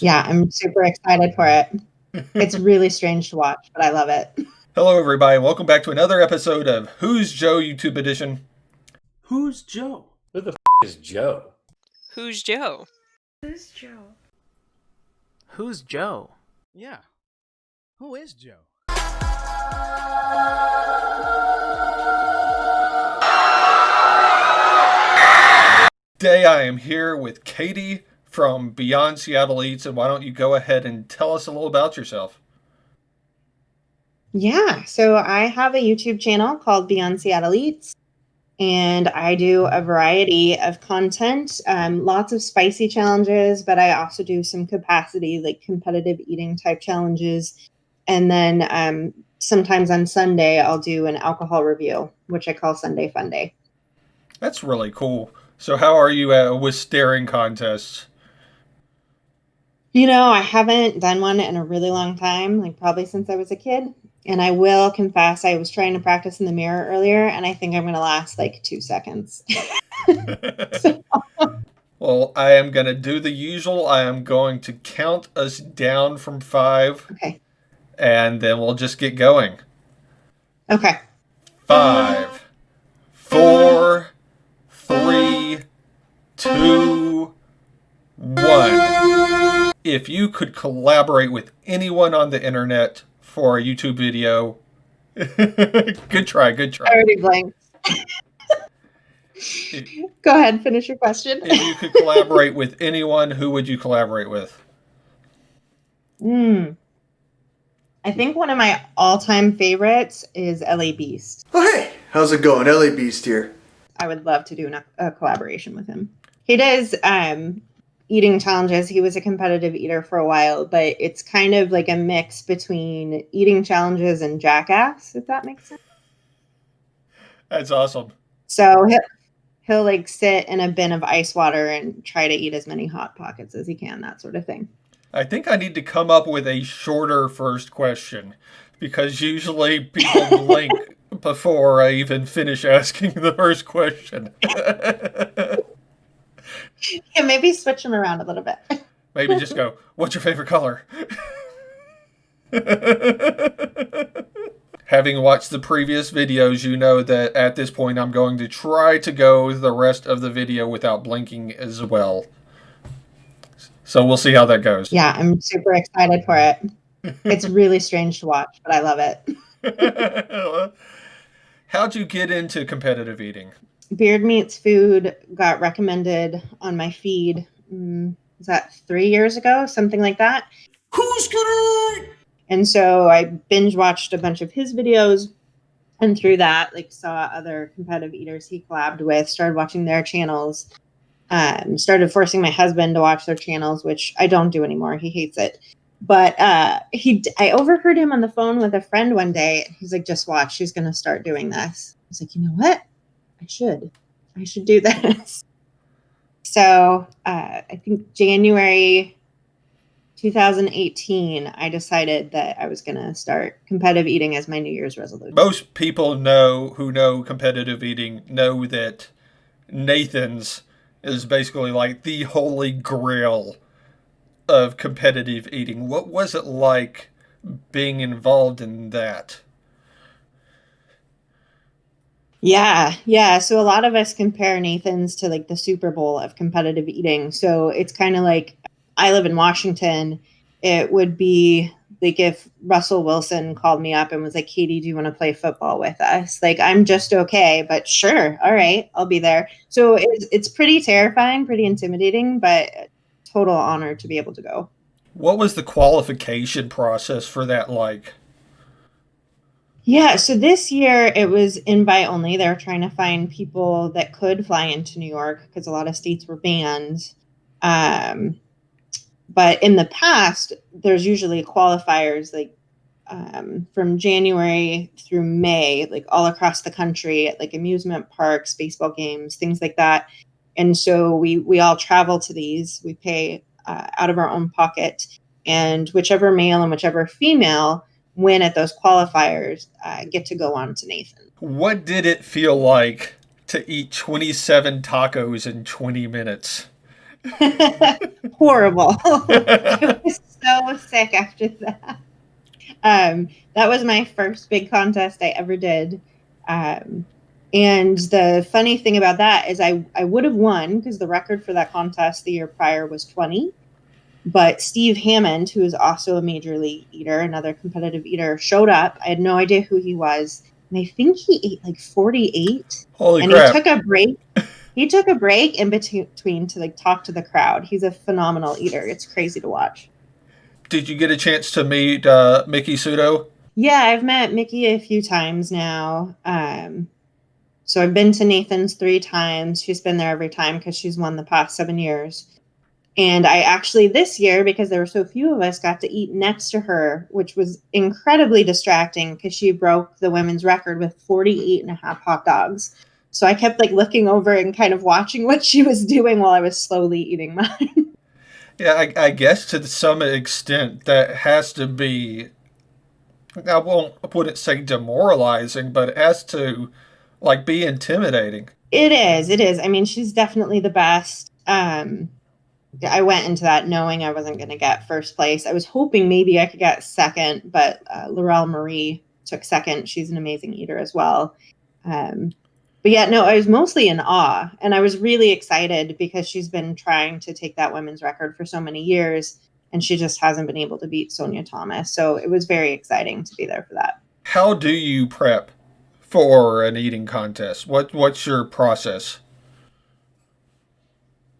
Yeah, I'm super excited for it. It's really strange to watch, but I love it. Hello, everybody. Welcome back to another episode of Who's Joe YouTube Edition. Who's Joe? Who the is Joe? Who's Joe? Who's Joe? Who's Joe? Yeah. Who is Joe? Today I am here with Katie from Beyond Seattle Eats, and why don't you go ahead and tell us a little about yourself? Yeah, so I have a YouTube channel called Beyond Seattle Eats, and I do a variety of content, lots of spicy challenges, but I also do some capacity, like competitive eating type challenges. And then sometimes on Sunday, I'll do an alcohol review, which I call Sunday Fun Day. That's really cool. So how are you with staring contests? I haven't done one in a really long time, like probably since I was a kid. And I will confess, I was trying to practice in the mirror earlier, and I think I'm going to last like 2 seconds. Well, I am going to do the usual. I am going to count us down from 5. Okay. And then we'll just get going. Okay. 5, 4, 3, 2, 1. If you could collaborate with anyone on the internet for a YouTube video, good try. I already blanked. Go ahead, finish your question. If you could collaborate with anyone, who would you collaborate with? I think one of my all-time favorites is LA Beast. Oh, hey, how's it going? LA Beast here. I would love to do a collaboration with him. He does eating challenges. He was a competitive eater for a while, but it's kind of like a mix between eating challenges and Jackass, if that makes sense. That's awesome. So he'll like sit in a bin of ice water and try to eat as many Hot Pockets as he can, that sort of thing. I think I need to come up with a shorter first question, because usually people blink before I even finish asking the first question. Yeah, maybe switch him around a little bit. Maybe just go, what's your favorite color? Having watched the previous videos, you know that at this point I'm going to try to go the rest of the video without blinking as well. So we'll see how that goes. Yeah, I'm super excited for it. It's really strange to watch, but I love it. How'd you get into competitive eating? Beard Meats Food got recommended on my feed. Was that 3 years ago? Something like that. Who's gonna? And so I binge watched a bunch of his videos, and through that, like saw other competitive eaters he collabed with, started watching their channels, started forcing my husband to watch their channels, which I don't do anymore. He hates it. But I overheard him on the phone with a friend one day. He's like, just watch. She's going to start doing this. I was like, you know what? I should do this. So I think January 2018, I decided that I was going to start competitive eating as my New Year's resolution. Most people who know competitive eating know that Nathan's is basically like the holy grail of competitive eating. What was it like being involved in that? Yeah. So a lot of us compare Nathan's to like the Super Bowl of competitive eating. So it's kind of like, I live in Washington. It would be like if Russell Wilson called me up and was like, Katie, do you want to play football with us? Like, I'm just okay, but sure. All right, I'll be there. So it's pretty terrifying, pretty intimidating, but total honor to be able to go. What was the qualification process for that like? Yeah, so this year it was invite only. They were trying to find people that could fly into New York because a lot of states were banned. But in the past, there's usually qualifiers like from January through May, like all across the country at like amusement parks, baseball games, things like that. And so we all travel to these. We pay out of our own pocket, and whichever male and whichever female win at those qualifiers get to go on to Nathan. What did it feel like to eat 27 tacos in 20 minutes? Horrible. I was so sick after that. That was my first big contest I ever did. And the funny thing about that is I would have won because the record for that contest the year prior was 20. But Steve Hammond, who is also a major league eater, another competitive eater, showed up. I had no idea who he was. And I think he ate like 48. Holy and crap. he took a break. He took a break in between to like talk to the crowd. He's a phenomenal eater. It's crazy to watch. Did you get a chance to meet Mickey Sudo? Yeah, I've met Mickey a few times now. So I've been to Nathan's 3 times. She's been there every time because she's won the past 7 years. And I actually this year, because there were so few of us, got to eat next to her, which was incredibly distracting because she broke the women's record with 48 and a half hot dogs. So I kept like looking over and kind of watching what she was doing while I was slowly eating mine. Yeah, I guess to some extent that has to be, I wouldn't say demoralizing, but it has to like be intimidating. It is. It is. I mean, she's definitely the best. I went into that knowing I wasn't going to get first place. I was hoping maybe I could get second, but Laurel Marie took second. She's an amazing eater as well. But yeah, no, I was mostly in awe, and I was really excited because she's been trying to take that women's record for so many years, and she just hasn't been able to beat Sonia Thomas. So it was very exciting to be there for that. How do you prep for an eating contest? What's your process?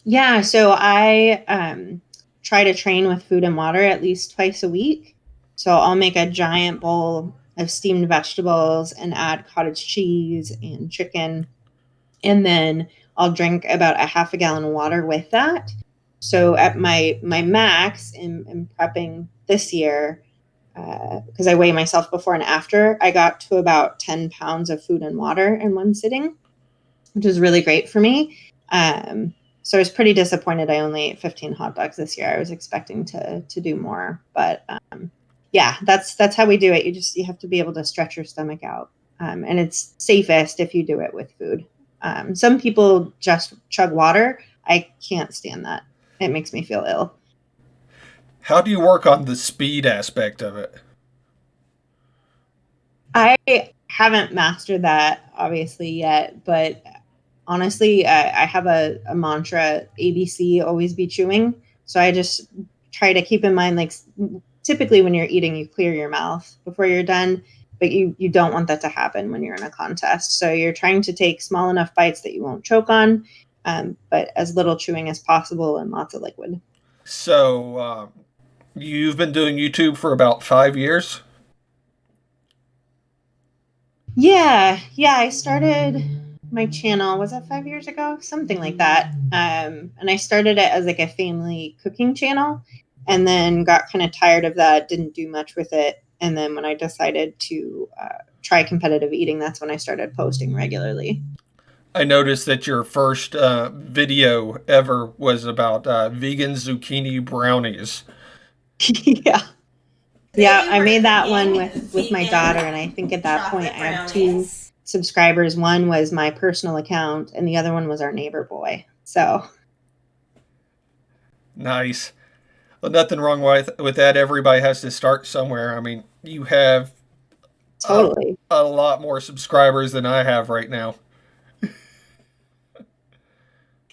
Yeah, so I try to train with food and water at least twice a week. So I'll make a giant bowl of steamed vegetables and add cottage cheese and chicken. And then I'll drink about a half a gallon of water with that. So at my max in prepping this year, because I weigh myself before and after, I got to about 10 pounds of food and water in one sitting, which is really great for me. Um, so I was pretty disappointed. I only ate 15 hot dogs this year. I was expecting to do more, but yeah, that's how we do it. You have to be able to stretch your stomach out, and it's safest if you do it with food. Some people just chug water. I can't stand that. It makes me feel ill. How do you work on the speed aspect of it? I haven't mastered that obviously yet, but honestly, I have a mantra: ABC, always be chewing. So I just try to keep in mind, like, typically when you're eating, you clear your mouth before you're done, but you don't want that to happen when you're in a contest. So you're trying to take small enough bites that you won't choke on, but as little chewing as possible and lots of liquid. So, you've been doing YouTube for about 5 years? Yeah, I started my channel, was that 5 years ago? Something like that. And I started it as like a family cooking channel and then got kind of tired of that, didn't do much with it. And then when I decided to try competitive eating, that's when I started posting regularly. I noticed that your first video ever was about vegan zucchini brownies. Yeah. Yeah, I made that one Baking with my vegan daughter, and I think at that point chocolate I have 2 brownies. subscribers. One was my personal account, and the other one was our neighbor boy. So Nice. Well, nothing wrong with that. Everybody has to start somewhere. I mean, you have a, totally. a lot more subscribers than I have right now.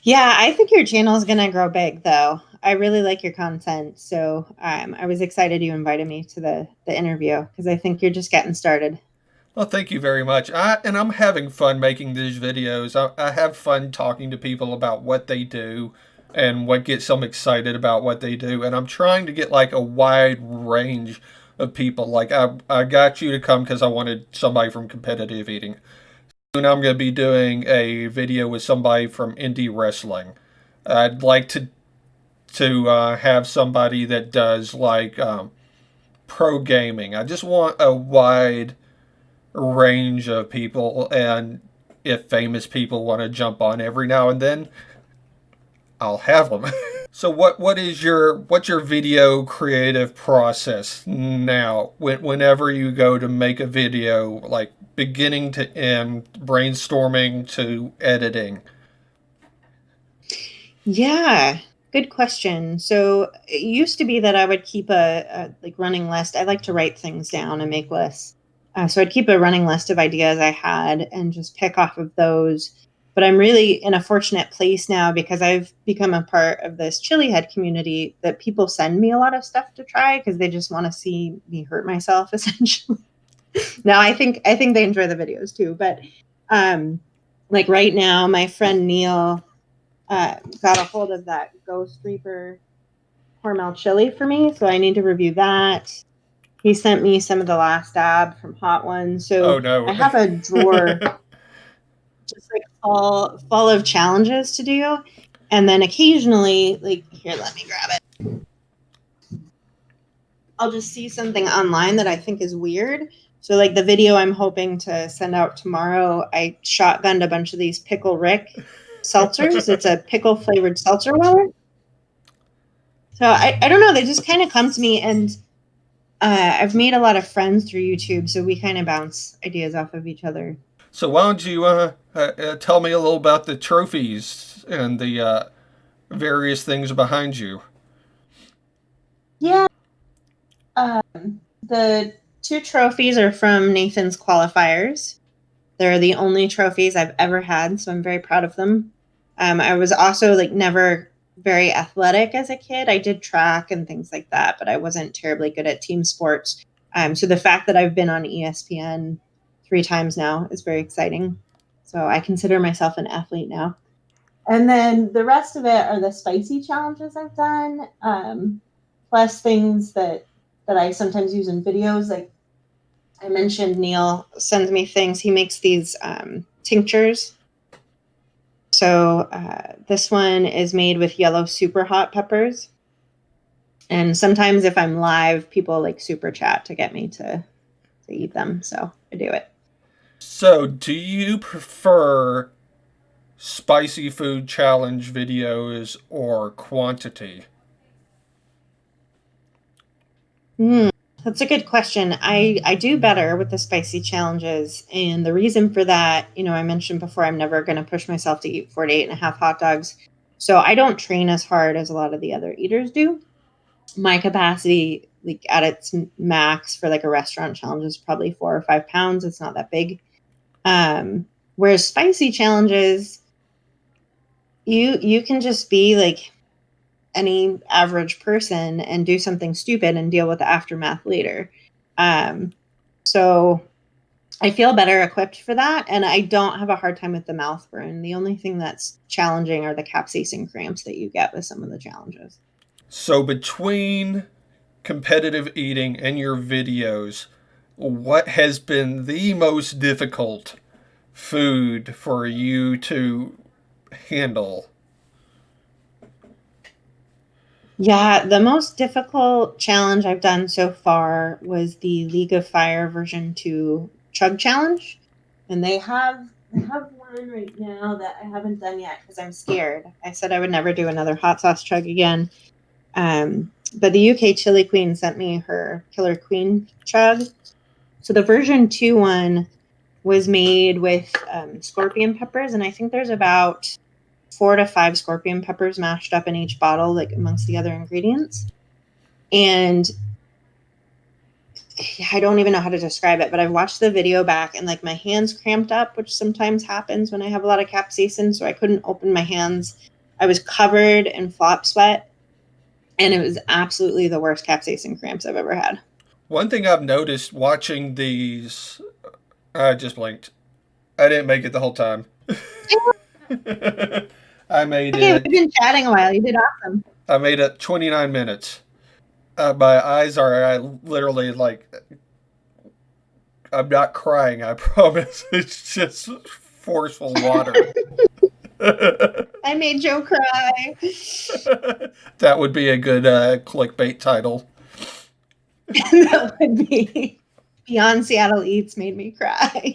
Yeah, I think your channel is gonna grow big, though. I really like your content, so I was excited you invited me to the interview because I think you're just getting started. Well, thank you very much. And I'm having fun making these videos. I have fun talking to people about what they do and what gets them excited about what they do. And I'm trying to get like a wide range of people. Like I got you to come because I wanted somebody from competitive eating. Soon I'm going to be doing a video with somebody from indie wrestling. I'd like to have somebody that does like pro gaming. I just want a wide range of people, and if famous people want to jump on every now and then, I'll have them. So what's your video creative process now? Whenever you go to make a video, like beginning to end, brainstorming to editing. Yeah. Good question. So it used to be that I would keep a like running list. I like to write things down and make lists. So I'd keep a running list of ideas I had and just pick off of those. But I'm really in a fortunate place now because I've become a part of this chili head community that people send me a lot of stuff to try because they just want to see me hurt myself essentially. Now I think they enjoy the videos too, but like right now my friend Neil got a hold of that Ghost Reaper Hormel chili for me, so I need to review that. He sent me some of the last dab from Hot Ones, Oh so no. I have a drawer just like full of challenges to do, and then occasionally, like here, let me grab it. I'll just see something online that I think is weird. So, like the video I'm hoping to send out tomorrow, I shotgunned a bunch of these Pickle Rick seltzers. It's a pickle flavored seltzer water. So I don't know. They just kind of come to me, and I've made a lot of friends through YouTube, so we kind of bounce ideas off of each other. So why don't you tell me a little about the trophies and the various things behind you? Yeah. The two trophies are from Nathan's qualifiers. They're the only trophies I've ever had, so I'm very proud of them. I was also like never very athletic as a kid. I did track and things like that, but I wasn't terribly good at team sports. So the fact that I've been on ESPN 3 times now is very exciting. So I consider myself an athlete now. And then the rest of it are the spicy challenges I've done, plus things that I sometimes use in videos. Like I mentioned, Neil sends me things. He makes these tinctures. So this one is made with yellow super hot peppers. And sometimes if I'm live, people like super chat to get me to eat them. So I do it. So, do you prefer spicy food challenge videos or quantity? That's a good question. I do better with the spicy challenges. And the reason for that, I mentioned before, I'm never going to push myself to eat 48.5 hot dogs. So I don't train as hard as a lot of the other eaters do. My capacity, like at its max for like a restaurant challenge, is probably 4 or 5 pounds. It's not that big. Whereas spicy challenges, you can just be like any average person and do something stupid and deal with the aftermath later. So I feel better equipped for that, and I don't have a hard time with the mouth burn. The only thing that's challenging are the capsaicin cramps that you get with some of the challenges. So, between competitive eating and your videos, what has been the most difficult food for you to handle? Yeah, the most difficult challenge I've done so far was the League of Fire version 2 chug challenge. And they have one right now that I haven't done yet because I'm scared. I said I would never do another hot sauce chug again. But the UK Chili Queen sent me her Killer Queen chug. So the version 2 one was made with scorpion peppers, and I think there's about 4 to 5 scorpion peppers mashed up in each bottle, like amongst the other ingredients. And I don't even know how to describe it, but I've watched the video back and like my hands cramped up, which sometimes happens when I have a lot of capsaicin. So I couldn't open my hands. I was covered in flop sweat, and it was absolutely the worst capsaicin cramps I've ever had. One thing I've noticed watching these, I just blinked. I didn't make it the whole time. I made Okay, we've it. been chatting a while. You did awesome. I made it 29 minutes. My eyes are literally like. I'm not crying. I promise. It's just forceful water. I made Joe cry. That would be a good clickbait title. That would be Beyond Seattle Eats made me cry.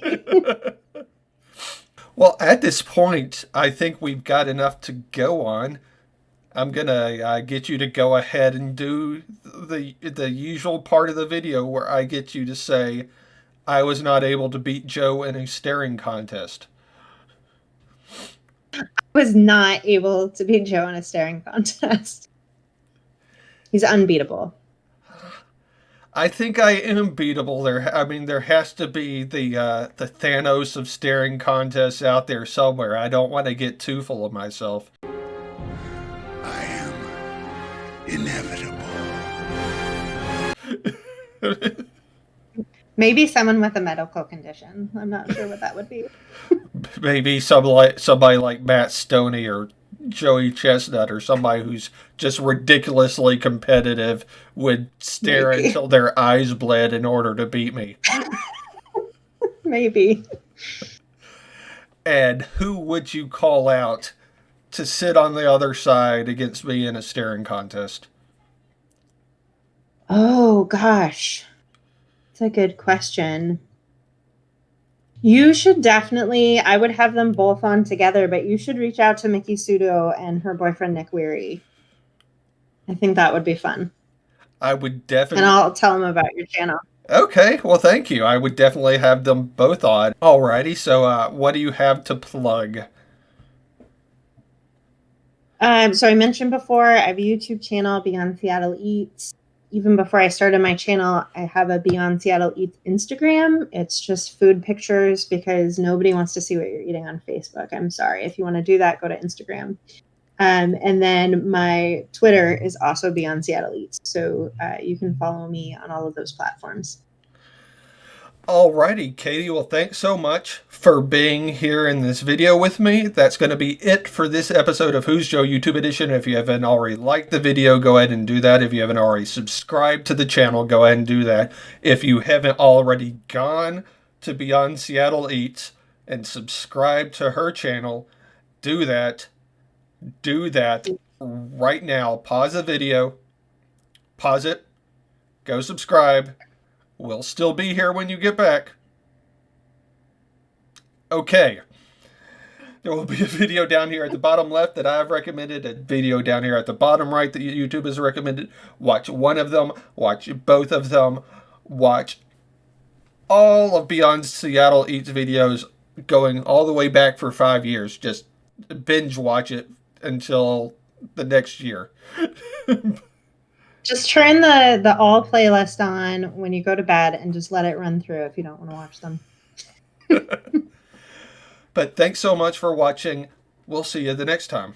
Well, at this point, I think we've got enough to go on. I'm gonna get you to go ahead and do the usual part of the video where I get you to say, "I was not able to beat Joe in a staring contest." was not able to beat Joe in a staring contest. He's unbeatable. I think I am beatable. There has to be the Thanos of staring contests out there somewhere. I don't want to get too full of myself. I am inevitable. Maybe someone with a medical condition. I'm not sure what that would be. Maybe somebody like Matt Stoney or Joey Chestnut or somebody who's just ridiculously competitive would stare Maybe. until their eyes bled in order to beat me. Maybe. And who would you call out to sit on the other side against me in a staring contest? Oh, gosh. That's a good question. You should definitely, I would have them both on together, but you should reach out to Mickey Sudo and her boyfriend Nick Weary. I think that would be fun. I would And definitely... I'll tell them about your channel. Okay, well, thank you. I would definitely have them both on. Alrighty, so what do you have to plug? So I mentioned before, I have a YouTube channel, Beyond Seattle Eats. Even before I started my channel, I have a Beyond Seattle Eats Instagram. It's just food pictures because nobody wants to see what you're eating on Facebook. I'm sorry. If you want to do that, go to Instagram. And then my Twitter is also Beyond Seattle Eats. So you can follow me on all of those platforms. Alrighty, Katie, well, thanks so much for being here in this video with me. That's going to be it for this episode of Who's Joe YouTube Edition. If you haven't already liked the video, go ahead and do that. If you haven't already subscribed to the channel, go ahead and do that. If you haven't already gone to Beyond Seattle Eats and subscribed to her channel, do that. Do that right now. Pause the video. Pause it. Go subscribe. We'll still be here when you get back. Okay. There will be a video down here at the bottom left that I've recommended, a video down here at the bottom right that YouTube has recommended. Watch one of them, watch both of them, watch all of Beyond Seattle Eats videos going all the way back for 5 years. Just binge watch it until the next year. Just turn the all playlist on when you go to bed and just let it run through if you don't want to watch them. But thanks so much for watching. We'll see you the next time.